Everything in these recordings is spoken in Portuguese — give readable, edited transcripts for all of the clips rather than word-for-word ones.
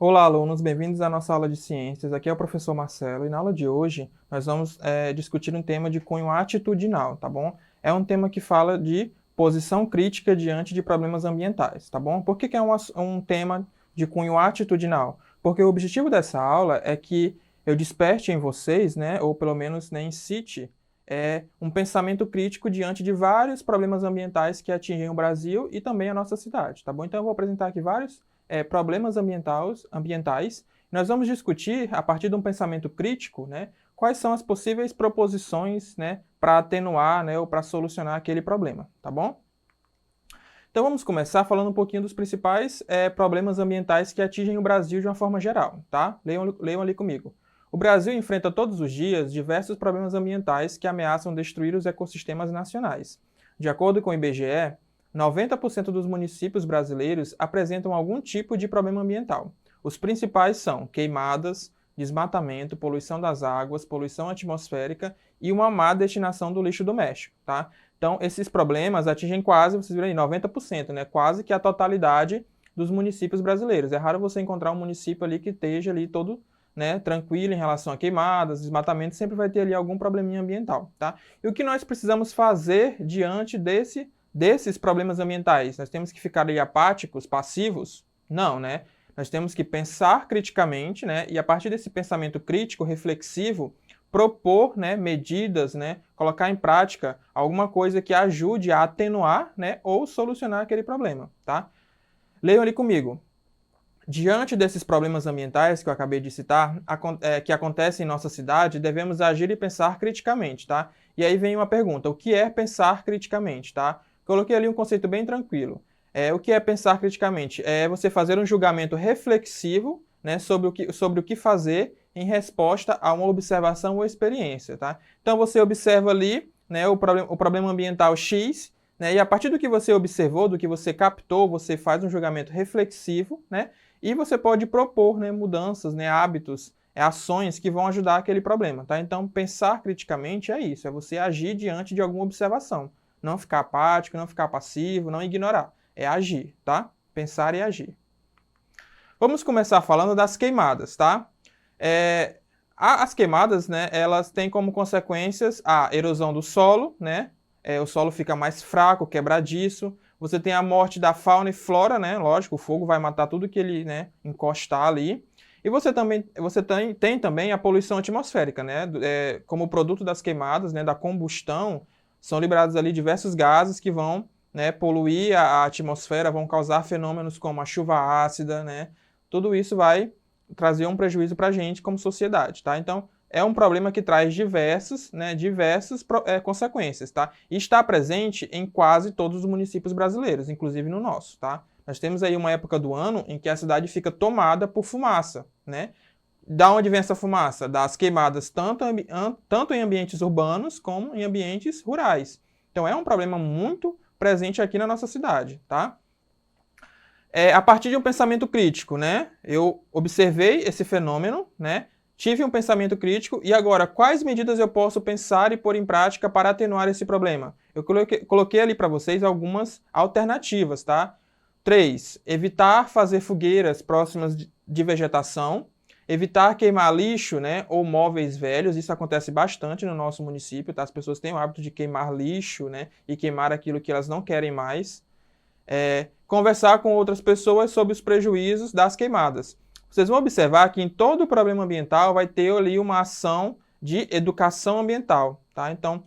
Olá, alunos, bem-vindos à nossa aula de ciências. Aqui é o professor Marcelo e na aula de hoje nós vamos discutir um tema de cunho atitudinal, tá bom? É um tema que fala de posição crítica diante de problemas ambientais, tá bom? Por que é um tema de cunho atitudinal? Porque o objetivo dessa aula é que eu desperte em vocês, né, ou pelo menos né, incite um pensamento crítico diante de vários problemas ambientais que atingem o Brasil e também a nossa cidade, tá bom? Então eu vou apresentar aqui vários problemas ambientais. Nós vamos discutir, a partir de um pensamento crítico, né, quais são as possíveis proposições, né, para atenuar, né, ou para solucionar aquele problema, tá bom? Então vamos começar falando um pouquinho dos principais problemas ambientais que atingem o Brasil de uma forma geral, tá? Leiam ali comigo. O Brasil enfrenta todos os dias diversos problemas ambientais que ameaçam destruir os ecossistemas nacionais. De acordo com o IBGE, 90% dos municípios brasileiros apresentam algum tipo de problema ambiental. Os principais são queimadas, desmatamento, poluição das águas, poluição atmosférica e uma má destinação do lixo doméstico, tá? Então, esses problemas atingem quase, vocês viram aí, 90%, né? Quase que a totalidade dos municípios brasileiros. É raro você encontrar um município ali que esteja ali todo, né, tranquilo em relação a queimadas, desmatamento, sempre vai ter ali algum probleminha ambiental, tá? E o que nós precisamos fazer diante desses problemas ambientais? Nós temos que ficar ali apáticos, passivos? Não, né? Nós temos que pensar criticamente, né? E a partir desse pensamento crítico, reflexivo, propor, né, medidas, né, colocar em prática alguma coisa que ajude a atenuar, né, ou solucionar aquele problema, tá? Leiam ali comigo. Diante desses problemas ambientais que eu acabei de citar, que acontecem em nossa cidade, devemos agir e pensar criticamente, tá? E aí vem uma pergunta: o que é pensar criticamente, tá? Coloquei ali um conceito bem tranquilo. O que é pensar criticamente? É você fazer um julgamento reflexivo, né, sobre o que fazer em resposta a uma observação ou experiência, tá? Então você observa ali, né, o problema ambiental X, né, e a partir do que você observou, do que você captou, você faz um julgamento reflexivo, né? E você pode propor, né, mudanças, né, hábitos, ações que vão ajudar aquele problema, tá? Então, pensar criticamente é isso, é você agir diante de alguma observação. Não ficar apático, não ficar passivo, não ignorar. É agir, tá? Pensar e agir. Vamos começar falando das queimadas, tá? As queimadas, né, elas têm como consequências a erosão do solo, né? O solo fica mais fraco, quebradiço. Você tem a morte da fauna e flora, né? Lógico, o fogo vai matar tudo que ele, né, encostar ali. E tem também a poluição atmosférica, né? Como produto das queimadas, né, da combustão, são liberados ali diversos gases que vão, né, poluir a atmosfera, vão causar fenômenos como a chuva ácida, né? Tudo isso vai trazer um prejuízo para a gente como sociedade, tá? Então, é um problema que traz diversas consequências, tá? E está presente em quase todos os municípios brasileiros, inclusive no nosso, tá? Nós temos aí uma época do ano em que a cidade fica tomada por fumaça, né? Da onde vem essa fumaça? Das queimadas tanto em ambientes urbanos como em ambientes rurais. Então é um problema muito presente aqui na nossa cidade, tá? A partir de um pensamento crítico, né? Eu observei esse fenômeno, né? Tive um pensamento crítico e agora, quais medidas eu posso pensar e pôr em prática para atenuar esse problema? Eu coloquei ali para vocês algumas alternativas, tá? 3. Evitar fazer fogueiras próximas de vegetação. Evitar queimar lixo, né, ou móveis velhos. Isso acontece bastante no nosso município, tá? As pessoas têm o hábito de queimar lixo, né, e queimar aquilo que elas não querem mais. Conversar com outras pessoas sobre os prejuízos das queimadas. Vocês vão observar que em todo problema ambiental vai ter ali uma ação de educação ambiental, tá? Então,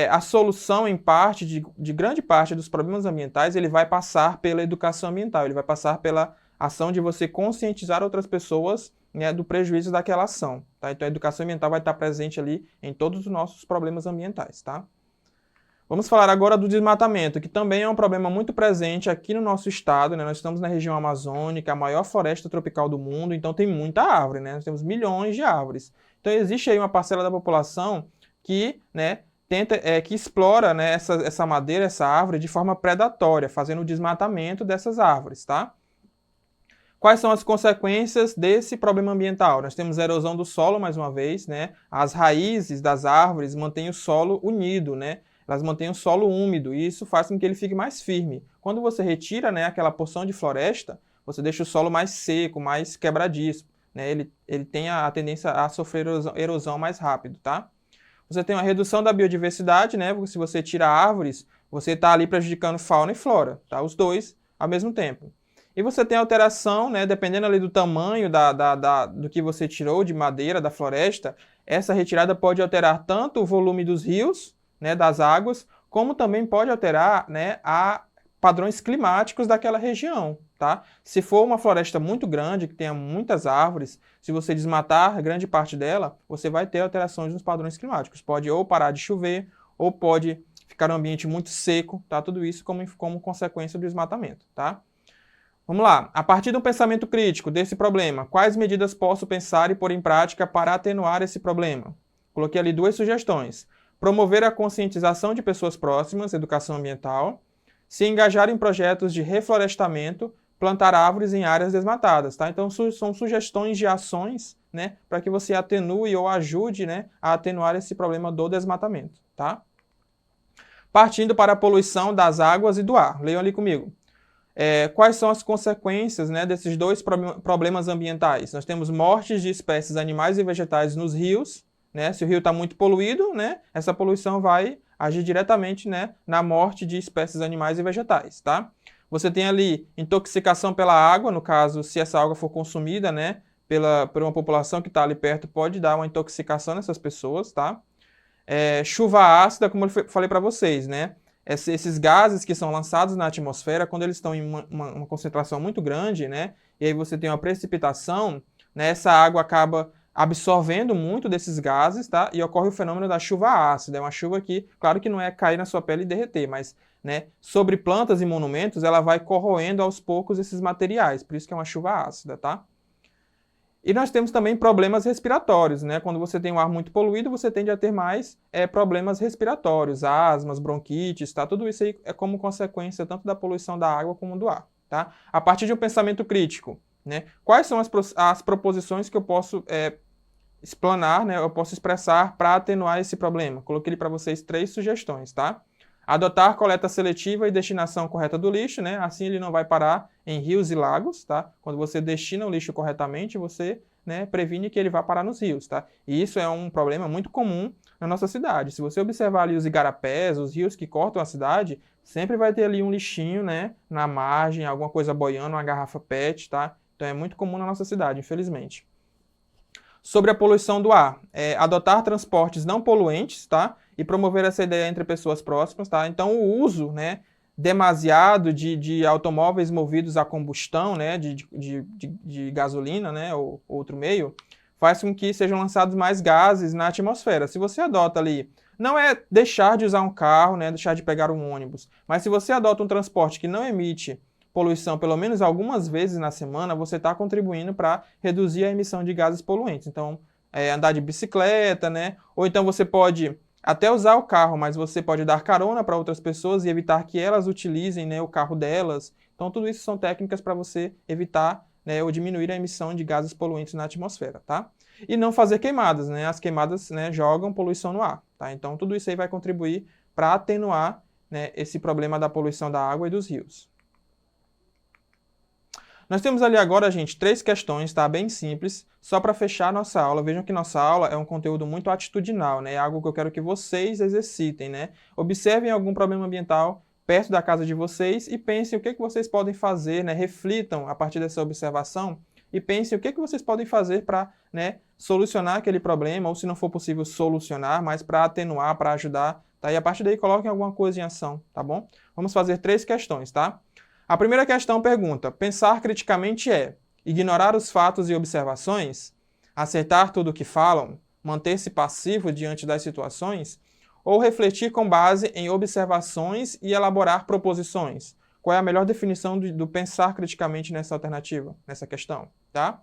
a solução, em parte, de grande parte dos problemas ambientais, ele vai passar pela educação ambiental, ele vai passar pela ação de você conscientizar outras pessoas, né, do prejuízo daquela ação, tá? Então, a educação ambiental vai estar presente ali em todos os nossos problemas ambientais, tá? Vamos falar agora do desmatamento, que também é um problema muito presente aqui no nosso estado, né? Nós estamos na região amazônica, a maior floresta tropical do mundo, então tem muita árvore, né? Nós temos milhões de árvores. Então existe aí uma parcela da população que, né, que explora, né, essa madeira, essa árvore de forma predatória, fazendo o desmatamento dessas árvores, tá? Quais são as consequências desse problema ambiental? Nós temos a erosão do solo, mais uma vez, né? As raízes das árvores mantêm o solo unido, né? Elas mantêm o solo úmido e isso faz com que ele fique mais firme. Quando você retira, né, aquela porção de floresta, você deixa o solo mais seco, mais quebradiço, né? Ele tem a tendência a sofrer erosão mais rápido, tá? Você tem uma redução da biodiversidade, né? Porque se você tira árvores, você está ali prejudicando fauna e flora, tá? Os dois ao mesmo tempo. E você tem alteração, né? Dependendo ali do tamanho do que você tirou de madeira da floresta, essa retirada pode alterar tanto o volume dos rios, né? Das águas, como também pode alterar, né? Padrões climáticos daquela região, tá? Se for uma floresta muito grande, que tenha muitas árvores, se você desmatar grande parte dela, você vai ter alterações nos padrões climáticos. Pode ou parar de chover, ou pode ficar um ambiente muito seco, tá? Tudo isso como consequência do desmatamento, tá? Vamos lá. A partir de um pensamento crítico desse problema, quais medidas posso pensar e pôr em prática para atenuar esse problema? Coloquei ali duas sugestões. Promover a conscientização de pessoas próximas, educação ambiental, se engajar em projetos de reflorestamento, plantar árvores em áreas desmatadas, tá? Então, são sugestões de ações, né, para que você atenue ou ajude, né, a atenuar esse problema do desmatamento, tá? Partindo para a poluição das águas e do ar. Leiam ali comigo. Quais são as consequências, né, desses dois problemas ambientais? Nós temos mortes de espécies animais e vegetais nos rios, né? Se o rio está muito poluído, né, essa poluição vai agir diretamente, né, na morte de espécies animais e vegetais, tá? Você tem ali intoxicação pela água, no caso, se essa água for consumida, né, por uma população que está ali perto, pode dar uma intoxicação nessas pessoas, tá? Chuva ácida, como eu falei para vocês, né? Esses gases que são lançados na atmosfera, quando eles estão em uma concentração muito grande, né, e aí você tem uma precipitação, né, essa água acaba absorvendo muito desses gases, tá? E ocorre o fenômeno da chuva ácida. É uma chuva que, claro que não é cair na sua pele e derreter, mas, né, sobre plantas e monumentos, ela vai corroendo aos poucos esses materiais. Por isso que é uma chuva ácida, tá? E nós temos também problemas respiratórios, né? Quando você tem um ar muito poluído, você tende a ter mais problemas respiratórios, asmas, bronquites, tá? Tudo isso aí é como consequência tanto da poluição da água como do ar, tá? A partir de um pensamento crítico, né? Quais são as proposições que eu posso explanar, né? Eu posso expressar para atenuar esse problema? Coloquei para vocês 3 sugestões, tá? Adotar coleta seletiva e destinação correta do lixo, né? Assim ele não vai parar em rios e lagos, tá? Quando você destina o lixo corretamente, você, né, previne que ele vá parar nos rios, tá? E isso é um problema muito comum na nossa cidade. Se você observar ali os igarapés, os rios que cortam a cidade, sempre vai ter ali um lixinho, né, na margem, alguma coisa boiando, uma garrafa PET, tá? Então é muito comum na nossa cidade, infelizmente. Sobre a poluição do ar, adotar transportes não poluentes, tá? E promover essa ideia entre pessoas próximas, tá? Então, o uso, né, demasiado de automóveis movidos a combustão, né, de gasolina, né, ou outro meio, faz com que sejam lançados mais gases na atmosfera. Se você adota ali, não é deixar de usar um carro, né, deixar de pegar um ônibus, mas se você adota um transporte que não emite poluição pelo menos algumas vezes na semana, você está contribuindo para reduzir a emissão de gases poluentes. Então, andar de bicicleta, né? Ou então você pode até usar o carro, mas você pode dar carona para outras pessoas e evitar que elas utilizem, né, o carro delas. Então, tudo isso são técnicas para você evitar, né, ou diminuir a emissão de gases poluentes na atmosfera, tá? E não fazer queimadas, né? As queimadas, né, jogam poluição no ar, tá? Então, tudo isso aí vai contribuir para atenuar, né, esse problema da poluição da água e dos rios. Nós temos ali agora, gente, 3 questões, tá? Bem simples, só para fechar a nossa aula. Vejam que nossa aula é um conteúdo muito atitudinal, né? É algo que eu quero que vocês exercitem, né? Observem algum problema ambiental perto da casa de vocês e pensem o que vocês podem fazer, né? Reflitam a partir dessa observação e pensem o que vocês podem fazer para, né, solucionar aquele problema, ou se não for possível solucionar, mas para atenuar, para ajudar, tá? E a partir daí coloquem alguma coisa em ação, tá bom? Vamos fazer 3 questões, tá? A primeira questão pergunta: pensar criticamente é ignorar os fatos e observações, aceitar tudo o que falam, manter-se passivo diante das situações, ou refletir com base em observações e elaborar proposições? Qual é a melhor definição do pensar criticamente nessa alternativa, nessa questão, tá?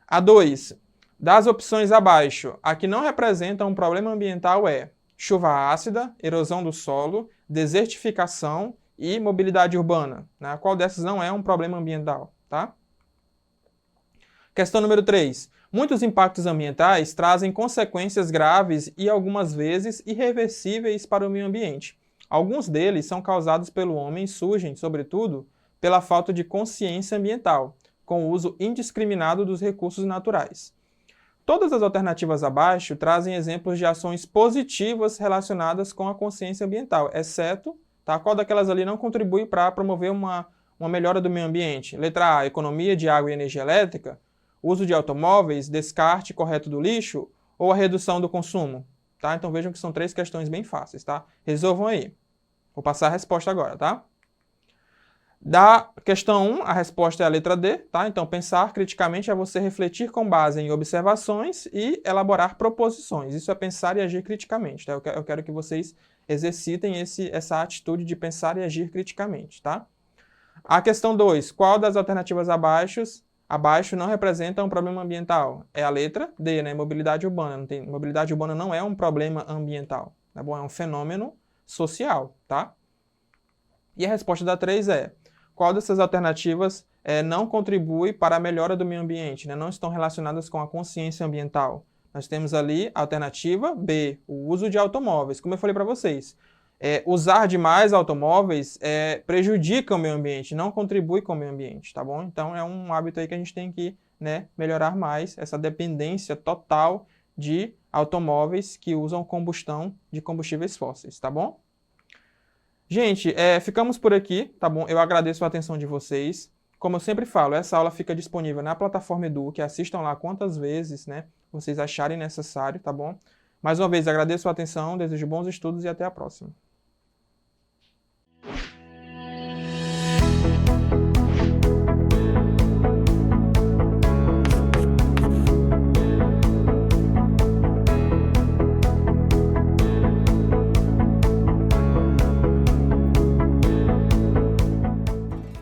A 2. Das opções abaixo, a que não representa um problema ambiental é chuva ácida, erosão do solo, desertificação e mobilidade urbana, né? Qual dessas não é um problema ambiental, tá? Questão número 3. Muitos impactos ambientais trazem consequências graves e algumas vezes irreversíveis para o meio ambiente. Alguns deles são causados pelo homem e surgem, sobretudo, pela falta de consciência ambiental, com o uso indiscriminado dos recursos naturais. Todas as alternativas abaixo trazem exemplos de ações positivas relacionadas com a consciência ambiental, exceto, tá, qual daquelas ali não contribui para promover uma melhora do meio ambiente. Letra A, economia de água e energia elétrica, uso de automóveis, descarte correto do lixo ou a redução do consumo. Tá? Então vejam que são 3 questões bem fáceis, tá? Resolvam aí. Vou passar a resposta agora, tá? Da questão 1, a resposta é a letra D, tá? Então, pensar criticamente é você refletir com base em observações e elaborar proposições. Isso é pensar e agir criticamente, tá? Eu quero que vocês exercitem essa atitude de pensar e agir criticamente, tá? A questão 2, qual das alternativas abaixo não representa um problema ambiental? É a letra D, né? Mobilidade urbana. Mobilidade urbana não é um problema ambiental, tá bom? É um fenômeno social, tá? E a resposta da 3 é: qual dessas alternativas não contribui para a melhora do meio ambiente, né? Não estão relacionadas com a consciência ambiental? Nós temos ali a alternativa B, o uso de automóveis. Como eu falei para vocês, usar demais automóveis prejudica o meio ambiente, não contribui com o meio ambiente, tá bom? Então é um hábito aí que a gente tem que, né, melhorar mais, essa dependência total de automóveis que usam combustão de combustíveis fósseis, tá bom? Gente, ficamos por aqui, tá bom? Eu agradeço a atenção de vocês. Como eu sempre falo, essa aula fica disponível na plataforma Edu, que assistam lá quantas vezes, né, vocês acharem necessário, tá bom? Mais uma vez, agradeço a atenção, desejo bons estudos e até a próxima.